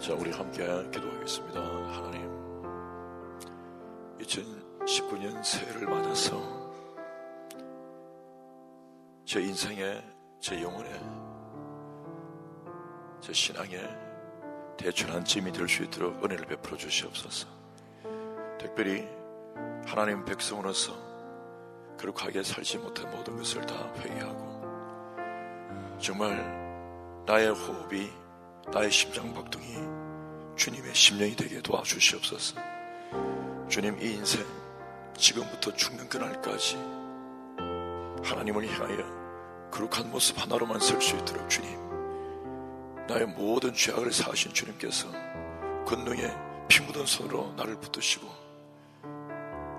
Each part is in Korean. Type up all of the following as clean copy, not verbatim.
자, 우리 함께 기도하겠습니다. 하나님, 2019년 새해를 맞아서 제 인생에, 제 영혼에, 제 신앙에 대천한 짐이 될 수 있도록 은혜를 베풀어 주시옵소서. 특별히 하나님 백성으로서 거룩하게 살지 못한 모든 것을 다 회개하고, 정말 나의 호흡이, 나의 심장박동이 주님의 심령이 되게 도와주시옵소서. 주님, 이 인생 지금부터 죽는 그날까지 하나님을 향하여 거룩한 모습 하나로만 설 수 있도록 주님, 나의 모든 죄악을 사하신 주님께서 권능에 피 묻은 손으로 나를 붙드시고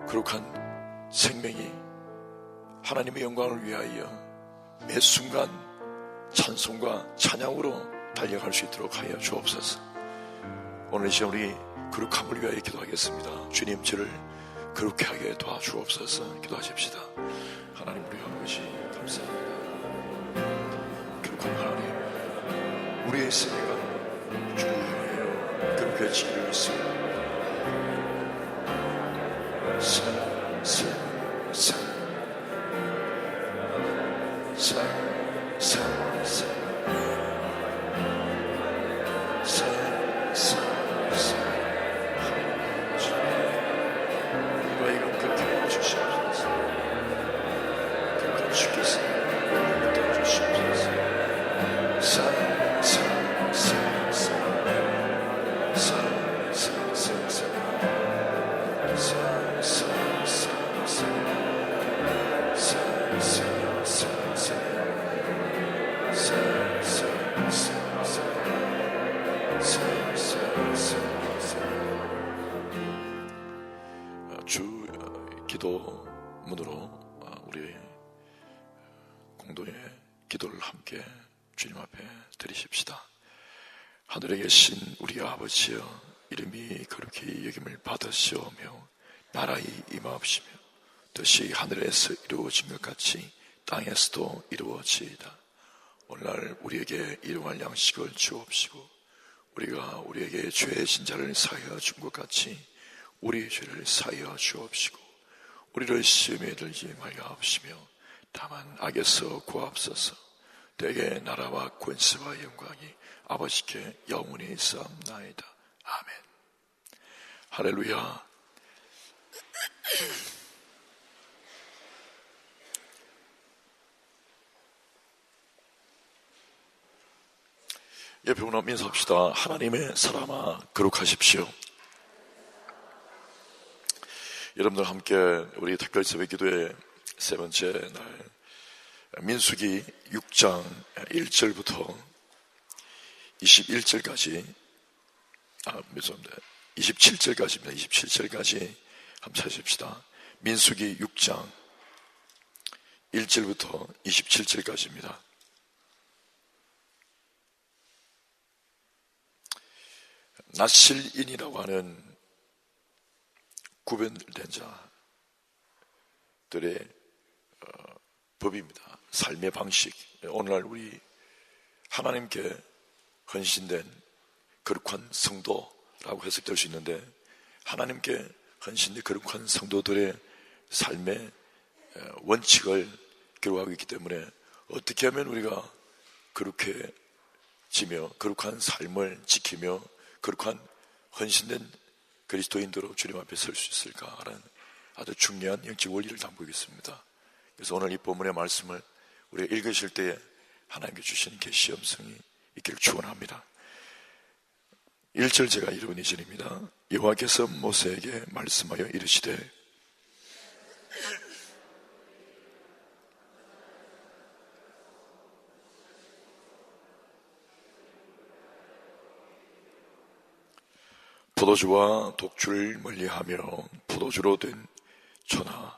거룩한 생명이 하나님의 영광을 위하여 매 순간 찬송과 찬양으로 달려갈 수 있도록 하여 주옵소서. 오늘 이 시간 우리 거룩함을 위하여 기도하겠습니다. 주님, 저를 거룩하게 하게 도와주옵소서. 기도하십시다. 하나님, 우리 아버지 감사합니다. 거룩한 하나님, 우리의 세계가 주를 향하여 거룩해지기를 위해서 주 기도문으로 우리 공동의 기도를 함께 주님 앞에 드리십시다. 하늘에 계신 우리 아버지여, 이름이 거룩히 여김을 받으시오며 나라의 임하옵시며 뜻이 하늘에서 이루어진 것 같이 땅에서도 이루어지이다. 오늘날 우리에게 일용할 양식을 주옵시고 우리가 우리에게 죄의 진자를 사하여 준 것 같이 우리의 죄를 사하여 주옵시고 우리를 시험에 들지 말게 하옵시며 다만 악에서 구하옵소서. 대개 나라와 권세와 영광이 아버지께 영원히 있사옵나이다. 아멘. 할렐루야. 옆에 분하고 인사합시다. 하나님의 사람아 거룩하십시오. 여러분들 함께 우리 특별 새벽 기도의 세 번째 날 민수기 6장 1절부터 21절까지 27절까지입니다. 27절까지 한번 찾으십시다. 민수기 6장 1절부터 27절까지입니다. 나실인이라고 하는 구별된 자들의 법입니다. 삶의 방식. 오늘날 우리 하나님께 헌신된 거룩한 성도라고 해석될 수 있는데, 하나님께 헌신된 거룩한 성도들의 삶의 원칙을 기록하고 있기 때문에 어떻게 하면 우리가 거룩해지며 거룩한 삶을 지키며 거룩한 헌신된 그리스도인들로 주님 앞에 설 수 있을까라는 아주 중요한 영적 원리를 담고 있습니다. 그래서 오늘 이 본문의 말씀을 우리가 읽으실 때에 하나님께 주시는 계시 음성이 있기를 축원합니다. 1절 제가 읽은 2절입니다. 여호와께서 모세에게 말씀하여 이르시되 포도주와 독주를 멀리하며 포도주로 된 초나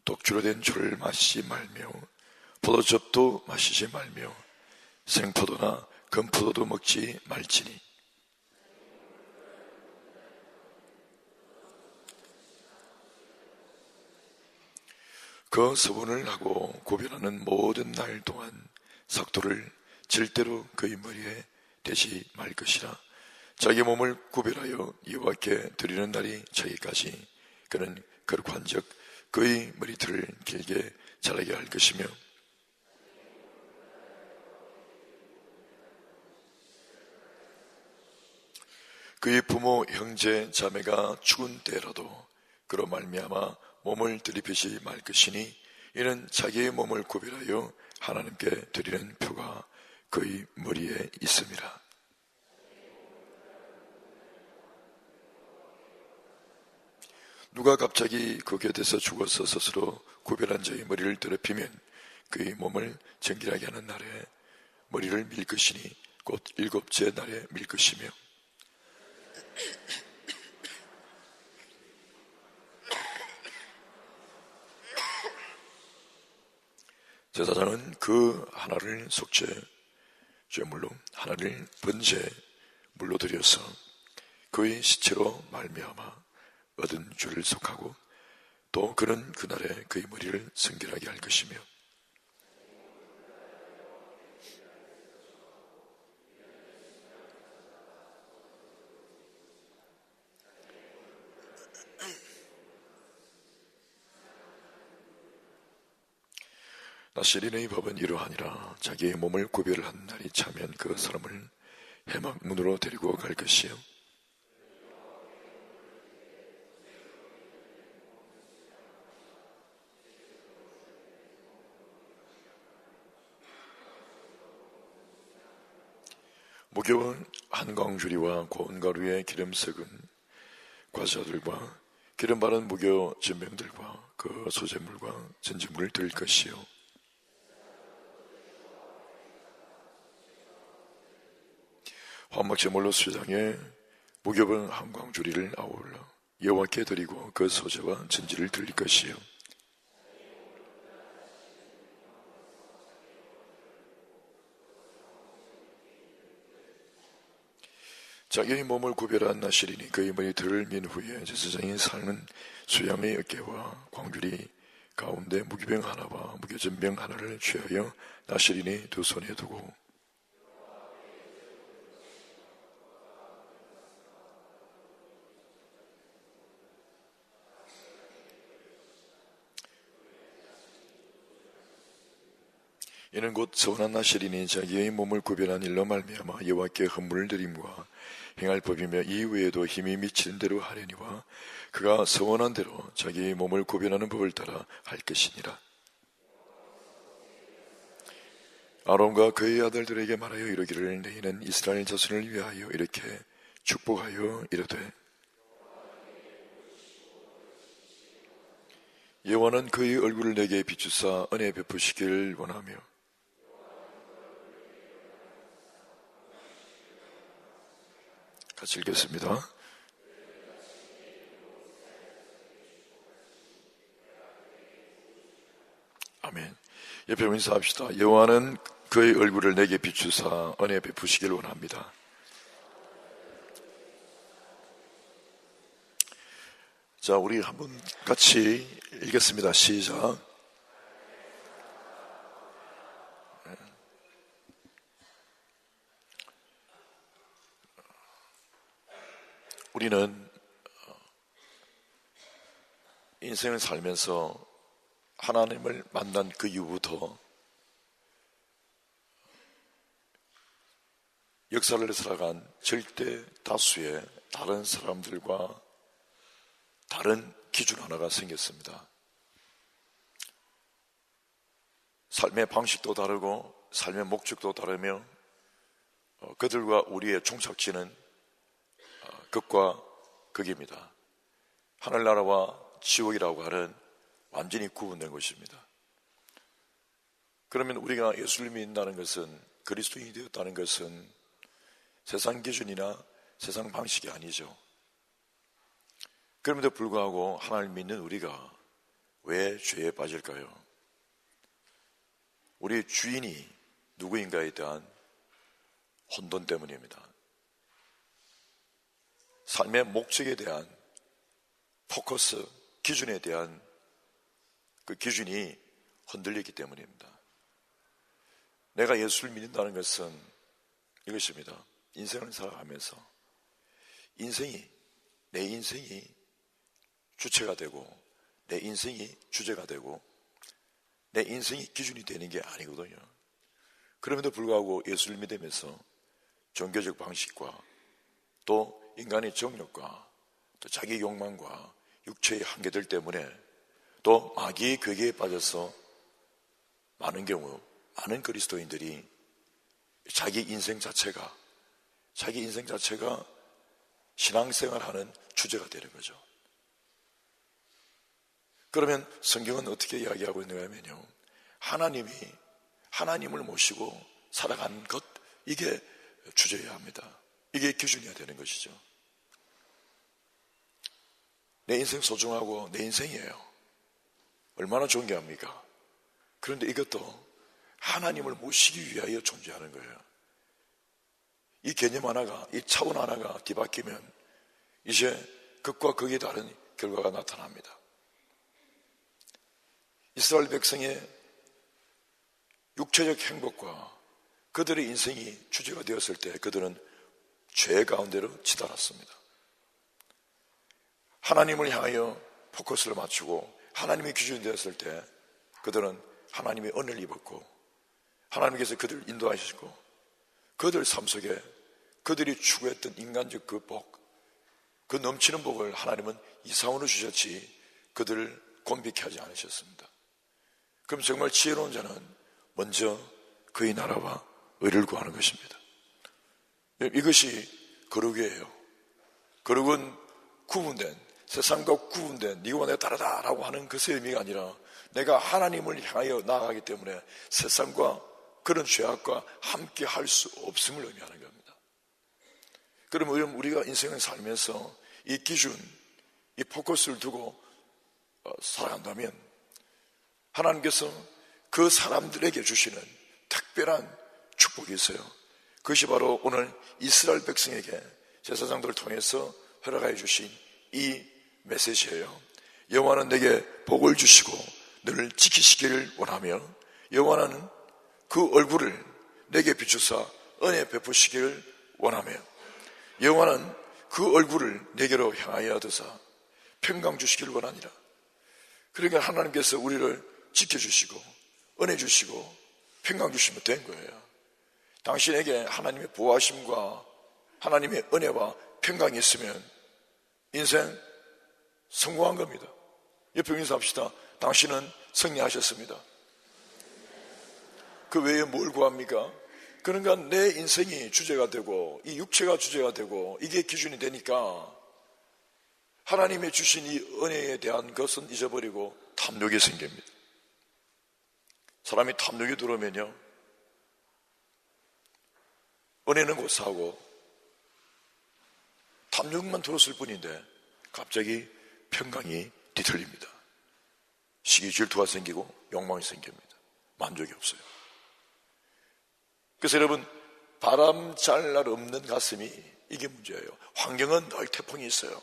독주로 된 주를 마시지 말며 포도즙도 마시지 말며 생포도나 금포도도 먹지 말지니 그 서분을 하고 구별하는 모든 날 동안 삭도를 절대로 그의 머리에 대지 말 것이라. 자기 몸을 구별하여 여호와께 드리는 날이 차기까지 그는 거룩한즉 그의 머리털을 길게 자라게 할 것이며 그의 부모 형제 자매가 죽은 때라도 그로 말미암아 몸을 들이피지 말 것이니 이는 자기의 몸을 구별하여 하나님께 드리는 표가 그의 머리에 있음이라. 누가 갑자기 그 곁에서 죽어서 스스로 구별한 자의 머리를 더럽히면 그의 몸을 정결하게 하는 날에 머리를 밀 것이니 곧 일곱째 날에 밀 것이며 제사장은 그 하나를 속죄 제물로 하나를 번제 물로 드려서 그의 시체로 말미암아 얻은 주를 속하고 또 그는 그날에 그의 머리를 성결하게 할 것이며 나실인의 법은 이러하니라. 자기의 몸을 구별한 날이 차면 그 사람을 해막문으로 데리고 갈 것이요 무교원 한광주리와 고운 가루에 기름 섞은 과자들과 기름 바른 무교 전병들과 그 소재물과 전제물을 드릴 것이요 화목제물로 수장에 무교본 한광주리를 아울러 여호와께 드리고 그 소재와 전지를 드릴 것이요 자기의 몸을 구별한 나실인이 그의 머리털을 민 후에 제사장이 삶은 수양의 어깨와 광주리 가운데 무기병 하나와 무교전병 하나를 취하여 나실인이 두 손에 두고 이는 곧 서원한 나실이니 자기의 몸을 구별한 일로 말미암아 여호와께 헌물을 드림과 행할 법이며 이 외에도 힘이 미치는 대로 하려니와 그가 서원한 대로 자기의 몸을 구별하는 법을 따라 할 것이니라. 아론과 그의 아들들에게 말하여 이르기를 너희는 이스라엘 자손을 위하여 이렇게 축복하여 이르되 여호와는 그의 얼굴을 내게 비추사 은혜 베푸시길 원하며 같이 읽겠습니다. 아멘. 옆에 인사합시다. 여호와는 그의 얼굴을 내게 비추사 은혜 베푸시길 원합니다. 자, 우리 한번 같이 읽겠습니다. 시작. 우리는 인생을 살면서 하나님을 만난 그 이후부터 역사를 살아간 절대 다수의 다른 사람들과 다른 기준 하나가 생겼습니다. 삶의 방식도 다르고 삶의 목적도 다르며 그들과 우리의 종착지는 극과 극입니다. 하늘나라와 지옥이라고 하는 완전히 구분된 것입니다. 그러면 우리가 예수를 믿는다는 것은, 그리스도인이 되었다는 것은 세상 기준이나 세상 방식이 아니죠. 그럼에도 불구하고 하나님을 믿는 우리가 왜 죄에 빠질까요? 우리의 주인이 누구인가에 대한 혼돈 때문입니다. 삶의 목적에 대한 포커스, 기준에 대한 그 기준이 흔들리기 때문입니다. 내가 예수를 믿는다는 것은 이것입니다. 인생을 살아가면서 내 인생이 주체가 되고 내 인생이 주제가 되고 내 인생이 기준이 되는 게 아니거든요. 그럼에도 불구하고 예수를 믿으면서 종교적 방식과 또 인간의 정욕과 또 자기 욕망과 육체의 한계들 때문에 또 마귀의 괴계에 빠져서 많은 경우 많은 그리스도인들이 자기 인생 자체가 신앙생활하는 주제가 되는 거죠. 그러면 성경은 어떻게 이야기하고 있는가 하면요, 하나님을 모시고 살아가는 것, 이게 주제여야 합니다. 이게 기준이어야 되는 것이죠. 내 인생 소중하고 내 인생이에요. 얼마나 존귀합니까? 그런데 이것도 하나님을 모시기 위하여 존재하는 거예요. 이 개념 하나가, 이 차원 하나가 뒤바뀌면 이제 극과 극이 다른 결과가 나타납니다. 이스라엘 백성의 육체적 행복과 그들의 인생이 주제가 되었을 때 그들은 죄 가운데로 치달았습니다. 하나님을 향하여 포커스를 맞추고 하나님의 기준이 되었을 때 그들은 하나님의 은혜를 입었고 하나님께서 그들을 인도하시고 그들 삶 속에 그들이 추구했던 인간적 그 복, 그 넘치는 복을 하나님은 이상으로 주셨지 그들을 곤비케 하지 않으셨습니다. 그럼 정말 지혜로운 자는 먼저 그의 나라와 의를 구하는 것입니다. 이것이 거룩이에요. 거룩은 구분된, 세상과 구분된 네가 내가 다르다라고 하는 것의 의미가 아니라 내가 하나님을 향하여 나아가기 때문에 세상과 그런 죄악과 함께 할 수 없음을 의미하는 겁니다. 그러면 우리가 인생을 살면서 이 기준, 이 포커스를 두고 살아간다면 하나님께서 그 사람들에게 주시는 특별한 축복이 있어요. 그것이 바로 오늘 이스라엘 백성에게 제사장들을 통해서 허락해 주신 이 메시지예요. 여호와는 내게 복을 주시고 너를 지키시기를 원하며 여호와는 그 얼굴을 내게 비추사 은혜 베푸시기를 원하며 여호와는 그 얼굴을 내게로 향하여 드사 평강 주시기를 원하니라. 그러니까 하나님께서 우리를 지켜주시고 은혜 주시고 평강 주시면 된 거예요. 당신에게 하나님의 보호하심과 하나님의 은혜와 평강이 있으면 인생 성공한 겁니다. 옆에 인사합시다. 당신은 승리하셨습니다. 그 외에 뭘 구합니까? 그러니까 내 인생이 주제가 되고 이 육체가 주제가 되고 이게 기준이 되니까 하나님의 주신 이 은혜에 대한 것은 잊어버리고 탐욕이 생깁니다. 사람이 탐욕이 들어오면요, 은혜는 곧 사고 탐욕만 들었을 뿐인데 갑자기 평강이 뒤틀립니다. 시기 질투가 생기고 욕망이 생깁니다. 만족이 없어요. 그래서 여러분, 바람 잘 날 없는 가슴이 이게 문제예요. 환경은 늘 태풍이 있어요.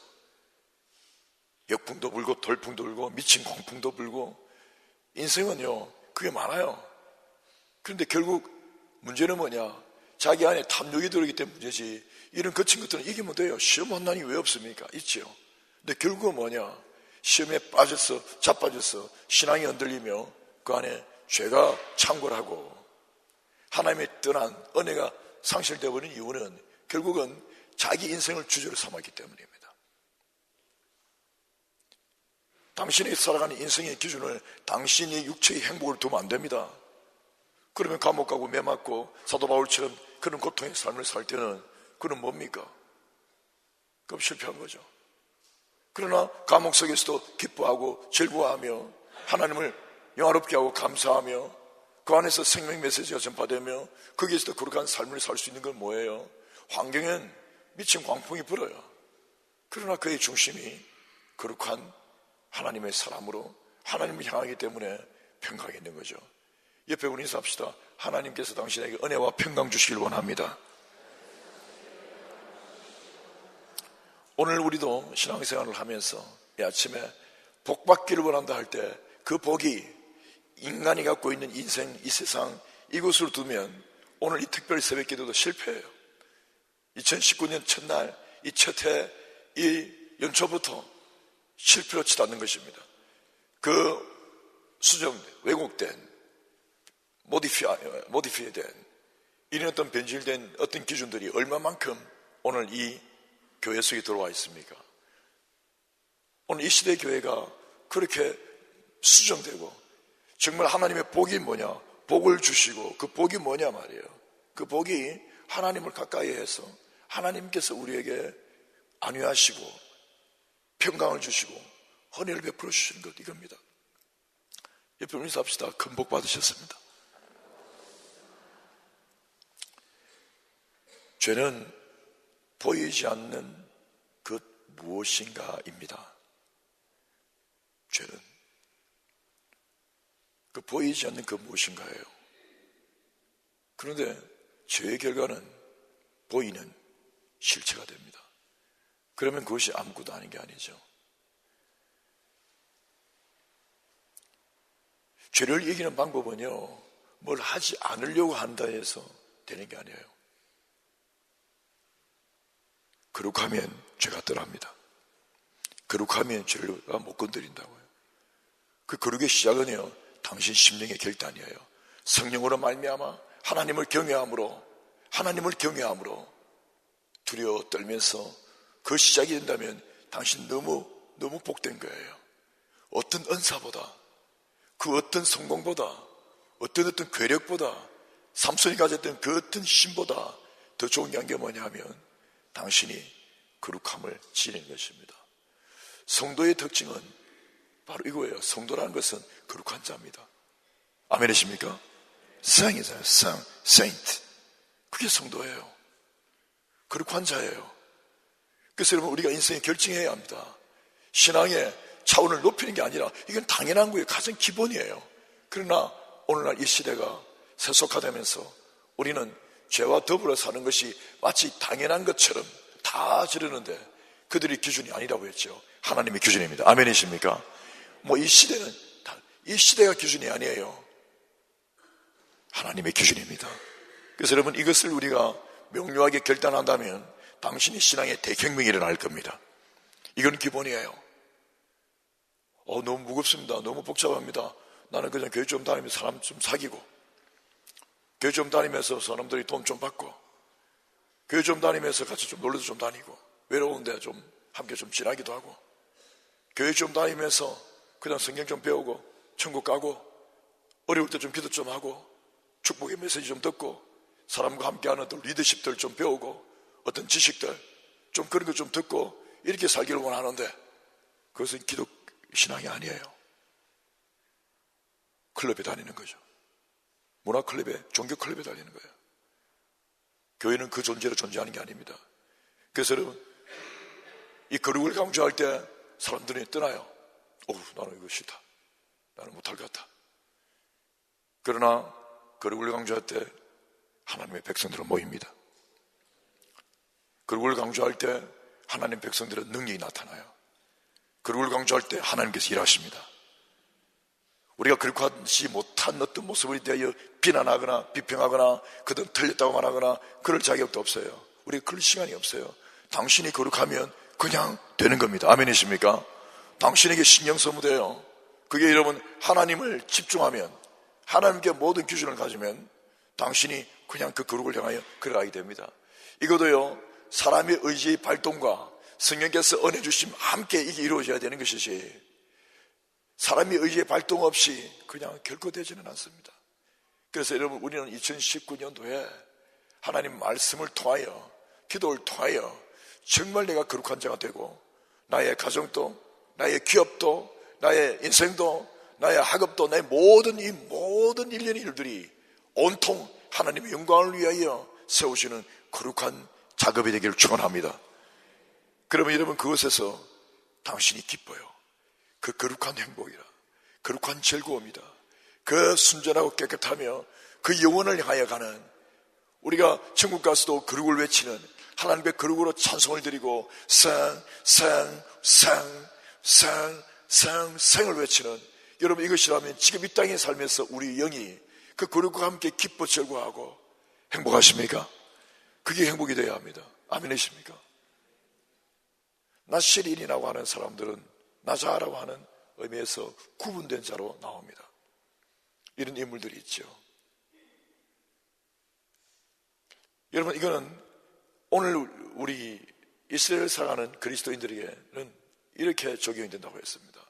역풍도 불고 돌풍도 불고 미친 광풍도 불고 인생은요 그게 많아요. 그런데 결국 문제는 뭐냐? 자기 안에 탐욕이 들어오기 때문에 문제지. 이런 거친 것들은 이기면 돼요. 시험 한난이 왜 없습니까? 있죠. 근데 결국은 뭐냐? 시험에 빠져서 자빠져서 신앙이 흔들리며 그 안에 죄가 창궐하고 하나님의 떠난 은혜가 상실되어 버린 이유는 결국은 자기 인생을 주제로 삼았기 때문입니다. 당신이 살아가는 인생의 기준을 당신의 육체의 행복을 두면 안 됩니다. 그러면 감옥 가고 매 맞고 사도 바울처럼 그런 고통의 삶을 살 때는 그건 뭡니까? 그럼 실패한 거죠. 그러나 감옥 속에서도 기뻐하고 즐거워하며 하나님을 영화롭게 하고 감사하며 그 안에서 생명 메시지가 전파되며 거기에서도 거룩한 삶을 살 수 있는 건 뭐예요? 환경엔 미친 광풍이 불어요. 그러나 그의 중심이 거룩한 하나님의 사람으로 하나님을 향하기 때문에 평강이 있는 거죠. 옆에 우리 인사합시다. 하나님께서 당신에게 은혜와 평강 주시길 원합니다. 오늘 우리도 신앙생활을 하면서 이 아침에 복 받기를 원한다 할 때 그 복이 인간이 갖고 있는 인생, 이 세상 이곳으로 두면 오늘 이 특별 새벽 기도도 실패해요. 2019년 첫날 이 첫 해 이 연초부터 실패로 치닫는 것입니다. 그 수정된, 왜곡된, 모디피된 이런 어떤 변질된 어떤 기준들이 얼마만큼 오늘 이 교회 속에 들어와 있습니까? 오늘 이 시대 교회가 그렇게 수정되고 정말 하나님의 복이 뭐냐? 복을 주시고 그 복이 뭐냐 말이에요. 그 복이 하나님을 가까이 해서 하나님께서 우리에게 안위하시고 평강을 주시고 은혜를 베풀어 주시는 것 이겁니다. 옆에 인사합시다. 큰 복 받으셨습니다. 죄는 보이지 않는 그 무엇인가입니다. 죄는 그 보이지 않는 그 무엇인가예요. 그런데 죄의 결과는 보이는 실체가 됩니다. 그러면 그것이 아무것도 아닌 게 아니죠. 죄를 이기는 방법은요, 뭘 하지 않으려고 한다 해서 되는 게 아니에요. 거룩하면 죄가 떠납니다. 거룩하면 죄를 못 건드린다고요. 그 거룩의 시작은요, 당신 심령의 결단이에요. 성령으로 말미암아 하나님을 경외함으로 두려워 떨면서 그 시작이 된다면 당신 너무 복된 거예요. 어떤 은사보다, 그 어떤 성공보다, 어떤 괴력보다, 삼손이 가졌던 그 어떤 힘보다 더 좋은 게 뭐냐면 당신이 거룩함을 지니는 것입니다. 성도의 특징은 바로 이거예요. 성도라는 것은 거룩한 자입니다. 아멘이십니까? 사랑이잖아요. saint. 그게 성도예요. 거룩한 자예요. 그래서 여러분, 우리가 인생에 결정해야 합니다. 신앙의 차원을 높이는 게 아니라 이건 당연한 거예요. 가장 기본이에요. 그러나 오늘날 이 시대가 세속화되면서 우리는 죄와 더불어 사는 것이 마치 당연한 것처럼 다 지르는데 그들이 기준이 아니라고 했죠. 하나님의 기준입니다. 아멘이십니까? 이 시대가 기준이 아니에요. 하나님의 기준입니다. 그래서 여러분, 이것을 우리가 명료하게 결단한다면 당신의 신앙의 대혁명이 일어날 겁니다. 이건 기본이에요. 너무 무겁습니다. 너무 복잡합니다. 나는 그냥 교회 좀 다니면서 사람 좀 사귀고 교회 좀 다니면서 사람들이 돈 좀 받고, 교회 좀 다니면서 같이 좀 놀러도 좀 다니고, 외로운데 좀 함께 좀 지나기도 하고, 교회 좀 다니면서 그냥 성경 좀 배우고, 천국 가고, 어려울 때 좀 기도 좀 하고, 축복의 메시지 좀 듣고, 사람과 함께하는 또 리더십들 좀 배우고, 어떤 지식들 좀 그런 거 좀 듣고 이렇게 살기를 원하는데, 그것은 기독 신앙이 아니에요. 클럽에 다니는 거죠. 문화클럽에, 종교클럽에 다니는 거예요. 교회는 그 존재로 존재하는 게 아닙니다. 그래서 여러분, 이 거룩을 강조할 때 사람들이 떠나요. 나는 이거 싫다. 나는 못할 것 같다. 그러나 거룩을 강조할 때 하나님의 백성들은 모입니다. 거룩을 강조할 때 하나님 백성들의 능력이 나타나요. 거룩을 강조할 때 하나님께서 일하십니다. 우리가 거룩하지 못한 어떤 모습을 대하여 비난하거나 비평하거나 그들 틀렸다고 말하거나 그럴 자격도 없어요. 우리가 그럴 시간이 없어요. 당신이 거룩하면 그냥 되는 겁니다. 아멘이십니까? 당신에게 신경 써도 돼요. 그게 여러분 하나님을 집중하면, 하나님께 모든 기준을 가지면 당신이 그냥 그 거룩을 향하여 걸어가게 됩니다. 이것도요, 사람의 의지의 발동과 성령께서 은혜 주심 함께 이게 이루어져야 되는 것이지, 사람의 의지의 발동 없이 그냥 결코 되지는 않습니다. 그래서 여러분, 우리는 2019년도에 하나님 말씀을 통하여, 기도를 통하여 정말 내가 거룩한 자가 되고, 나의 가정도, 나의 기업도, 나의 인생도, 나의 학업도, 나의 모든 일련의 일들이 온통 하나님의 영광을 위하여 세우시는 거룩한 작업이 되기를 축원합니다. 그러면 여러분, 그것에서 당신이 기뻐요. 그 거룩한 행복이라, 거룩한 즐거움이다. 그 순전하고 깨끗하며 그 영혼을 향하여 가는, 우리가 천국 가서도 거룩을 외치는, 하나님의 거룩으로 찬송을 드리고 생을 외치는, 여러분, 이것이라면 지금 이 땅에 살면서 우리 영이 그 거룩과 함께 기뻐 즐거워하고 행복하십니까? 그게 행복이 되어야 합니다. 아멘이십니까? 나실인이라고 하는 사람들은 나자라고 하는 의미에서 구분된 자로 나옵니다. 이런 인물들이 있죠. 여러분, 이거는 오늘 우리 이스라엘 살아가는 그리스도인들에게는 이렇게 적용이 된다고 했습니다.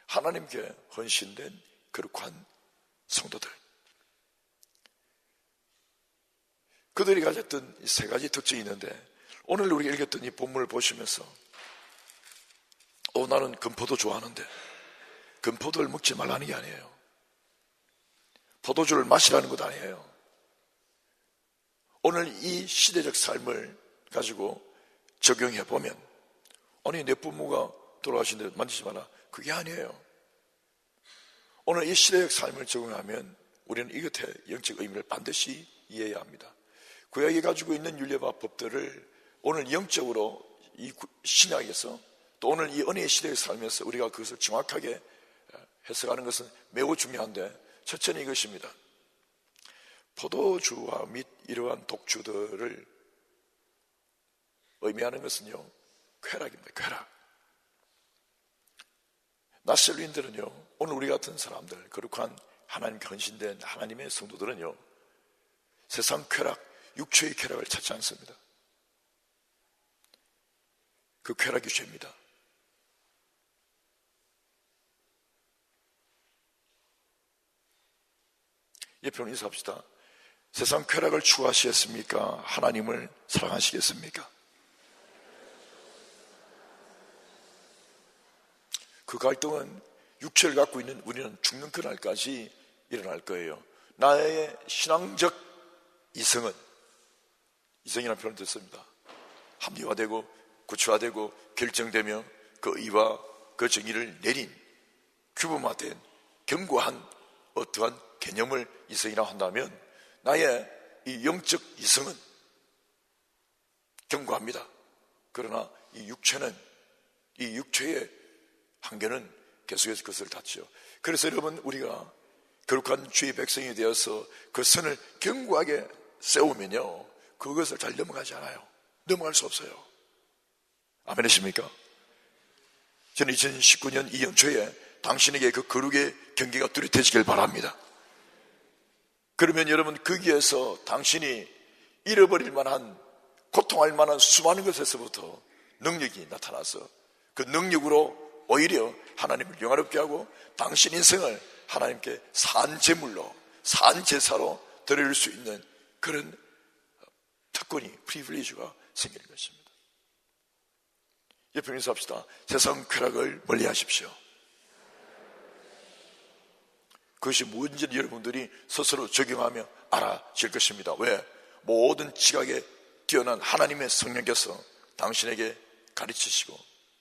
하나님께 헌신된 거룩한 성도들, 그들이 가졌던 이 세 가지 특징이 있는데, 오늘 우리가 읽었던 이 본문을 보시면서 나는 금포도 좋아하는데, 금포도를 먹지 말라는 게 아니에요. 포도주를 마시라는 것도 아니에요. 오늘 이 시대적 삶을 가지고 적용해 보면, 아니 내 부모가 돌아가신 데 만지지 마라, 그게 아니에요. 오늘 이 시대적 삶을 적용하면 우리는 이것의 영적 의미를 반드시 이해해야 합니다. 구약이 가지고 있는 율례와 법들을 오늘 영적으로 이 신약에서, 또 오늘 이 은혜의 시대에 살면서 우리가 그것을 정확하게 해석하는 것은 매우 중요한데, 첫째는 이것입니다. 포도주와 및 이러한 독주들을 의미하는 것은요, 쾌락입니다. 쾌락. 나셀린들은요, 오늘 우리 같은 사람들, 거룩한 하나님 헌신된 하나님의 성도들은요, 세상 쾌락, 육체의 쾌락을 찾지 않습니다. 그 쾌락이 죄입니다. 옆으로 인사합시다. 세상 쾌락을 추구하시겠습니까? 하나님을 사랑하시겠습니까? 그 갈등은 육체를 갖고 있는 우리는 죽는 그날까지 일어날 거예요. 나의 신앙적 이성은, 이성이라는 표현을 듣습니다. 합리화되고 구체화되고 결정되며 그 의와 그 정의를 내린 규범화된 견고한 어떠한 개념을 이성이라고 한다면, 나의 이 영적 이성은 견고합니다. 그러나 이 육체는, 이 육체의 한계는 계속해서 그것을 닫죠. 그래서 여러분, 우리가 거룩한 주의 백성이 되어서 그 선을 견고하게 세우면요, 그것을 잘 넘어가지 않아요. 넘어갈 수 없어요. 아멘이십니까? 저는 2019년 이 연초에 당신에게 그 거룩의 경계가 뚜렷해지길 바랍니다. 그러면 여러분, 거기에서 당신이 잃어버릴 만한, 고통할 만한 수많은 것에서부터 능력이 나타나서 그 능력으로 오히려 하나님을 영화롭게 하고 당신 인생을 하나님께 산 제물로, 산 제사로 드릴 수 있는 그런 특권이, 프리빌리지가 생기는 것입니다. 옆에 인사합시다. 세상 쾌락을 멀리 하십시오. 그것이 뭔지 여러분들이 스스로 적용하며 알아질 것입니다. 왜? 모든 지각에 뛰어난 하나님의 성령께서 당신에게 가르치시고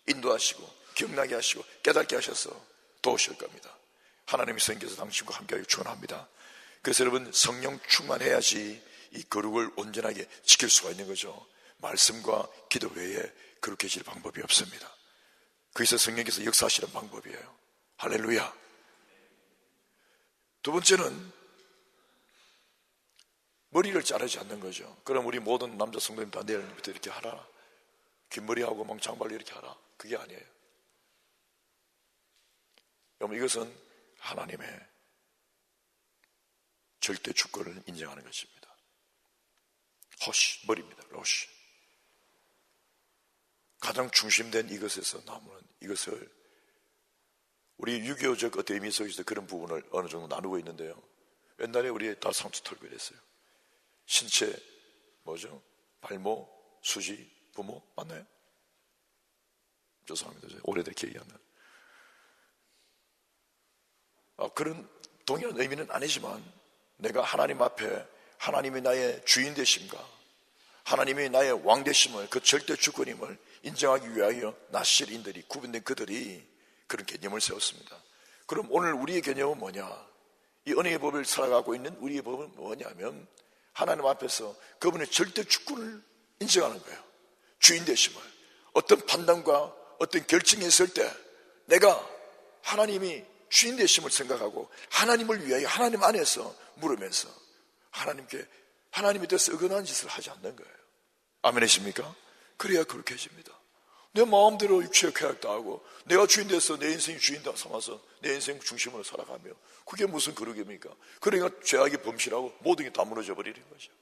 인도하시고 기억나게 하시고 깨닫게 하셔서 도우실 겁니다. 하나님의 성령께서 당신과 함께하기 축원합니다. 그래서 여러분, 성령 충만해야지 이 거룩을 온전하게 지킬 수가 있는 거죠. 말씀과 기도 외에 거룩해질 방법이 없습니다. 거기서 성령께서 역사하시는 방법이에요. 할렐루야. 두 번째는 머리를 자르지 않는 거죠. 그럼 우리 모든 남자 성도님 다 내일부터 이렇게 하라, 긴 머리하고 멍장발로 이렇게 하라, 그게 아니에요. 여러분, 이것은 하나님의 절대 주권을 인정하는 것입니다. 호시, 머리입니다. 로시. 가장 중심된 이것에서 나무는, 이것을 우리 유교적 어떤 의미 속에서 그런 부분을 어느 정도 나누고 있는데요. 옛날에 우리 다 상투 털고 이랬어요. 신체, 뭐죠? 발모, 수지, 부모, 맞나요? 죄송합니다. 오래된 기억이 안 나요. 그런 동일한 의미는 아니지만 내가 하나님 앞에 하나님이 나의 주인 되심과 하나님이 나의 왕 되심을, 그 절대 주권임을 인정하기 위하여 나실인들이, 구분된 그들이 그런 개념을 세웠습니다. 그럼 오늘 우리의 개념은 뭐냐? 이 은혜의 법을 살아가고 있는 우리의 법은 뭐냐면 하나님 앞에서 그분의 절대 주권을 인정하는 거예요. 주인 되심을. 어떤 판단과 어떤 결정이 있을 때 내가 하나님이 주인 되심을 생각하고 하나님을 위하여 하나님 안에서 물으면서 하나님께, 하나님에 대해서 어긋나는 짓을 하지 않는 거예요. 아멘이십니까? 그래야 그렇게 해집니다. 내 마음대로 육체의 쾌락도 하고 내가 주인 돼서 내 인생이 주인 삼아서 내 인생 중심으로 살아가며 그게 무슨 거룩입니까? 그러니까 죄악이 범실하고 모든 게 다 무너져 버리는 거죠.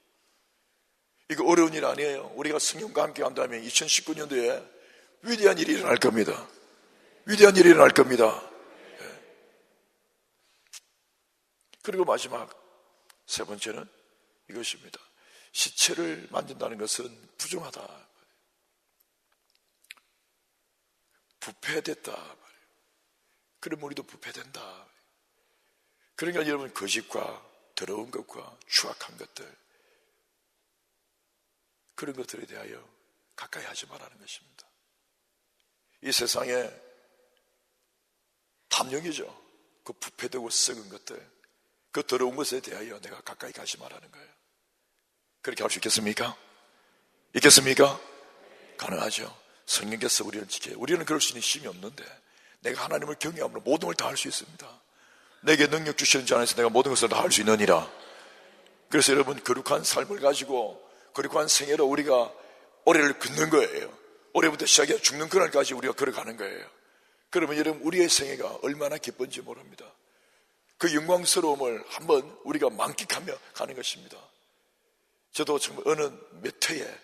이거 어려운 일 아니에요. 우리가 성령과 함께 한다면 2019년도에 위대한 일이 일어날 겁니다. 위대한 일이 일어날 겁니다. 네. 그리고 마지막 세 번째는 이것입니다. 시체를 만진다는 것은 부정하다, 부패됐다 말이에요. 그럼 우리도 부패된다. 그러니까 여러분, 거짓과 더러운 것과 추악한 것들, 그런 것들에 대하여 가까이 하지 말라는 것입니다. 이 세상에 탐욕이죠. 그 부패되고 썩은 것들, 그 더러운 것에 대하여 내가 가까이 가지 말라는 거예요. 그렇게 할 수 있겠습니까? 있겠습니까? 가능하죠. 성령께서 우리를 지켜요. 우리는 그럴 수 있는 힘이 없는데 내가 하나님을 경외함으로 모든 걸 다 할 수 있습니다. 내게 능력 주시는 자 안에서 내가 모든 것을 다 할 수 있느니라. 그래서 여러분, 거룩한 삶을 가지고 거룩한 생애로 우리가 올해를 긋는 거예요. 올해부터 시작해 죽는 그날까지 우리가 걸어가는 거예요. 그러면 여러분, 우리의 생애가 얼마나 기쁜지 모릅니다. 그 영광스러움을 한번 우리가 만끽하며 가는 것입니다. 저도 정말 어느 몇 해에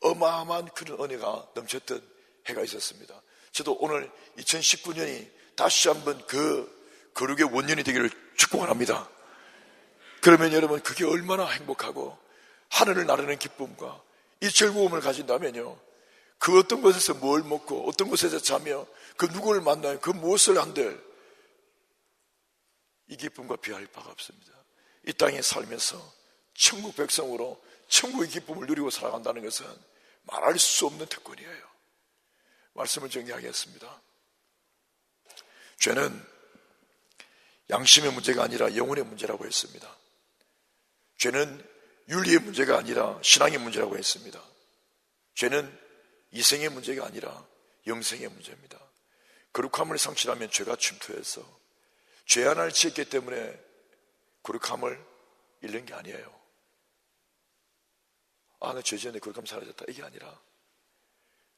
어마어마한 그런 은혜가 넘쳤던 해가 있었습니다. 저도 오늘 2019년이 다시 한번 그 거룩의 원년이 되기를 축복합니다. 그러면 여러분, 그게 얼마나 행복하고 하늘을 나르는 기쁨과 이 즐거움을 가진다면요, 그 어떤 곳에서 뭘 먹고 어떤 곳에서 자며 그 누구를 만나요, 그 무엇을 한들 이 기쁨과 비할 바가 없습니다. 이 땅에 살면서 천국 백성으로 천국의 기쁨을 누리고 살아간다는 것은 말할 수 없는 특권이에요. 말씀을 정리하겠습니다. 죄는 양심의 문제가 아니라 영혼의 문제라고 했습니다. 죄는 윤리의 문제가 아니라 신앙의 문제라고 했습니다. 죄는 이생의 문제가 아니라 영생의 문제입니다. 거룩함을 상실하면 죄가 침투해서 죄 하나를 지었기 때문에 거룩함을 잃는 게 아니에요. 나 죄 지었는데 거룩함 사라졌다, 이게 아니라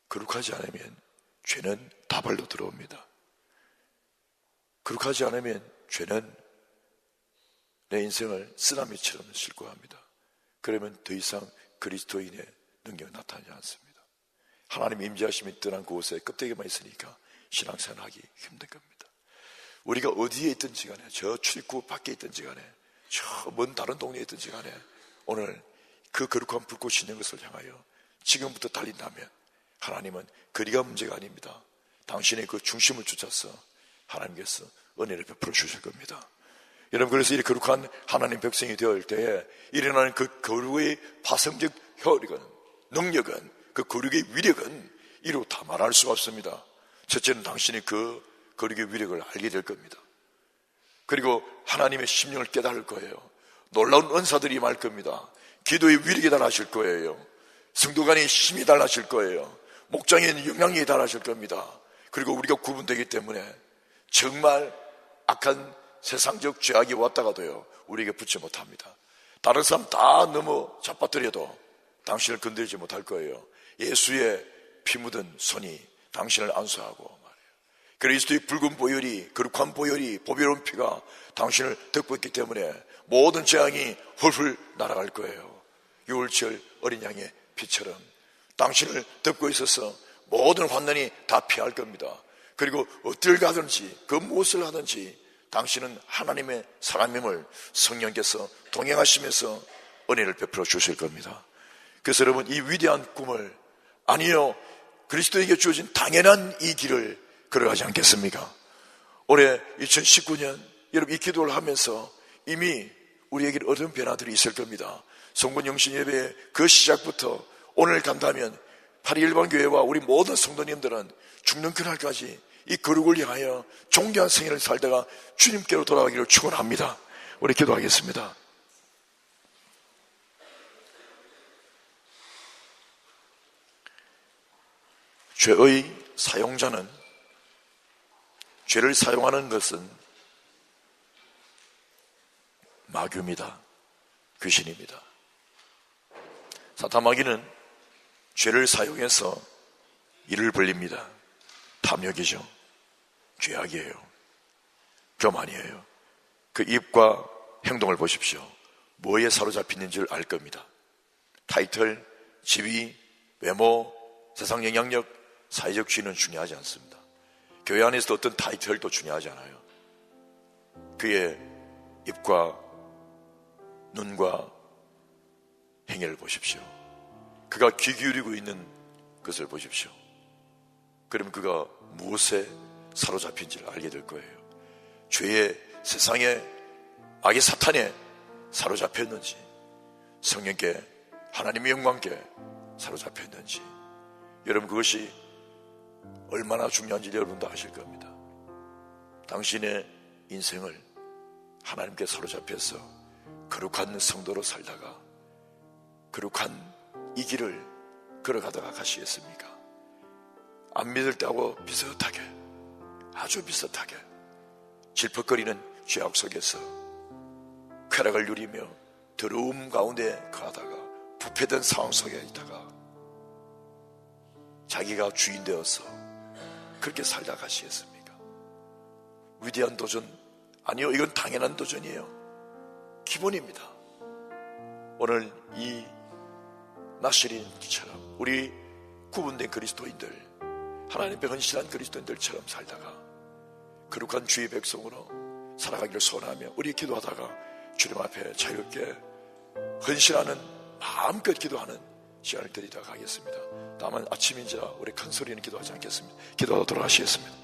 거룩하지 않으면 죄는 다발로 들어옵니다. 거룩하지 않으면 죄는 내 인생을 쓰나미처럼 싣고 갑니다. 그러면 더 이상 그리스도인의 능력이 나타나지 않습니다. 하나님 임재하심이 떠난 그곳에 껍데기만 있으니까 신앙생활하기 힘든 겁니다. 우리가 어디에 있든지 간에, 저 출입구 밖에 있든지 간에, 저 먼 다른 동네에 있든지 간에 오늘 그 거룩한 불꽃이 있는 것을 향하여 지금부터 달린다면 하나님은 거리가 문제가 아닙니다. 당신의 그 중심을 쫓아서 하나님께서 은혜를 베풀어 주실 겁니다. 여러분, 그래서 이 거룩한 하나님 백성이 되어올 때에 일어나는 그 거룩의 파성적 효력은, 능력은, 그 거룩의 위력은 이루 다 말할 수가 없습니다. 첫째는 당신이 그 거룩의 위력을 알게 될 겁니다. 그리고 하나님의 심령을 깨달을 거예요. 놀라운 은사들이 임할 겁니다. 기도의 위력이 달하실 거예요. 성도 간의 힘이 달하실 거예요. 목장의 영향력이 달하실 겁니다. 그리고 우리가 구분되기 때문에 정말 악한 세상적 죄악이 왔다가도요, 우리에게 붙지 못합니다. 다른 사람 다 넘어 잡아뜨려도 당신을 건드리지 못할 거예요. 예수의 피 묻은 손이 당신을 안수하고 말이에요. 그리스도의 붉은 보혈이, 거룩한 보혈이, 보배로운 피가 당신을 덮고 있기 때문에 모든 재앙이 훌훌 날아갈 거예요. 6월절 어린 양의 피처럼 당신을 덮고 있어서 모든 환난이 다 피할 겁니다. 그리고 어딜 가든지 그 무엇을 하든지 당신은 하나님의 사람임을 성령께서 동행하시면서 은혜를 베풀어 주실 겁니다. 그래서 여러분, 이 위대한 꿈을, 아니요, 그리스도에게 주어진 당연한 이 길을 걸어가지 않겠습니까? 올해 2019년 여러분 이 기도를 하면서 이미 우리에게 어떤 변화들이 있을 겁니다. 성군 영신 예배의 그 시작부터 오늘 간다면 파리 일반교회와 우리 모든 성도님들은 죽는 그날까지 이 거룩을 향하여 존귀한 생애를 살다가 주님께로 돌아가기를 축원합니다. 우리 기도하겠습니다. 죄의 사용자는, 죄를 사용하는 것은 마귀입니다. 귀신입니다. 사탄마귀는 죄를 사용해서 일을 벌립니다. 탐욕이죠. 죄악이에요. 교만이에요. 그 입과 행동을 보십시오. 뭐에 사로잡히는지를 알 겁니다. 타이틀, 지위, 외모, 세상 영향력, 사회적 지위는 중요하지 않습니다. 교회 안에서도 어떤 타이틀도 중요하지 않아요. 그의 입과 눈과 행위를 보십시오. 그가 귀 기울이고 있는 것을 보십시오. 그러면 그가 무엇에 사로잡힌지를 알게 될 거예요. 죄의, 세상의, 악의 사탄에 사로잡혔는지, 성령께, 하나님의 영광께 사로잡혔는지, 여러분 그것이 얼마나 중요한지 여러분도 아실 겁니다. 당신의 인생을 하나님께 사로잡혀서 거룩한 성도로 살다가 거룩한 이 길을 걸어가다가 가시겠습니까? 안 믿을 때하고 비슷하게, 아주 비슷하게 질퍽거리는 죄악 속에서 쾌락을 누리며 더러움 가운데 가다가 부패된 상황 속에 있다가 자기가 주인 되어서 그렇게 살다 가시겠습니까? 위대한 도전? 아니요, 이건 당연한 도전이에요. 기본입니다. 오늘 이 나시린처럼 우리 구분된 그리스도인들, 하나님께 헌신한 그리스도인들처럼 살다가 거룩한 주의 백성으로 살아가기를 소원하며 우리 기도하다가 주님 앞에 자유롭게 헌신하는, 마음껏 기도하는 시간을 드리도록 하겠습니다. 다만 아침인지라 우리 큰 소리는 기도하지 않겠습니다. 기도하도록 돌아가시겠습니다.